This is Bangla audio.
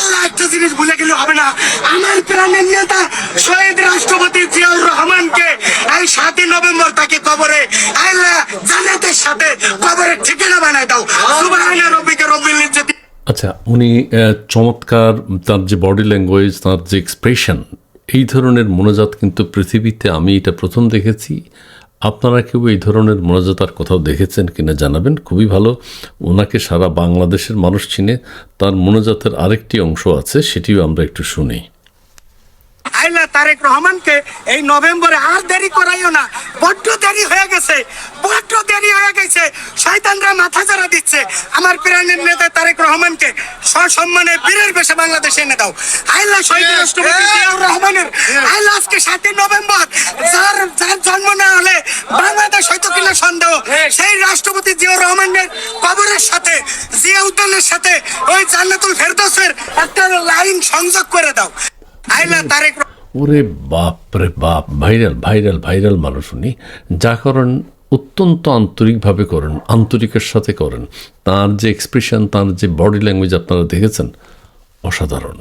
আল্লাহ একটা জিনিস ভুলে গেলে হবে না, আমার প্রাণের নেতা শহীদ রাষ্ট্রপতি জিয়াউর রহমানকে এই 7ই নভেম্বর তাকে কবরে আল্লাহ জান্নাতের সাথে কবরের ঠিকানা বানায় দাও। সুবহানা রাব্বিকা রব্বিল ইজ্জাতি। আচ্ছা, উনি চমৎকার, তার যে বডি ল্যাঙ্গুয়েজ, তার যে এক্সপ্রেশন, এই ধরনের মোনাজাত কিন্তু পৃথিবীতে আমি এটা প্রথম দেখেছি। আপনারা কেউ এই ধরনের মোনাজাত আর কোথাও দেখেছেন কিনা জানাবেন, খুবই ভালো। ওনাকে সারা বাংলাদেশের মানুষ চিনে। তার মোনাজাতের আরেকটি অংশ আছে, সেটিও আমরা একটু শুনি। আল্লাহ তারেক রহমানকে এই নভেম্বরে আর দেরি করাইও না, বড্ড দেরি হয়ে গেছে, বড্ড দেরি হয়ে গেছে। শয়তানরা মাথা চারা দিচ্ছে। আমার প্রাণের নেতা তারেক রহমানকে সসম্মানে বীরের বেশে বাংলাদেশে এনে দাও। আল্লাহ শহীদ রাষ্ট্রপতি জিয়াউর রহমানের আল্লাহ আজকে 7ই নভেম্বর, যার জন্ম না হলে বাংলাদেশ হয়তো কিনা সন্দেহ, সেই রাষ্ট্রপতি জিয়াউর রহমানের কবরের সাথে, জিয়া উদ্যানের সাথে ওই জান্নাতুল ফেরদৌসের একটা লাইন সংযোগ করে দাও। আল্লাহ তারেক ওরে বাপ রে বাপ, ভাইরাল ভাইরাল ভাইরাল মানুষ উনি। যা করেন অত্যন্ত আন্তরিকভাবে করেন, আন্তরিকের সাথে করেন। তার যে এক্সপ্রেশন, তার যে বডি ল্যাঙ্গুয়েজ আপনারা দেখেছেন, অসাধারণ।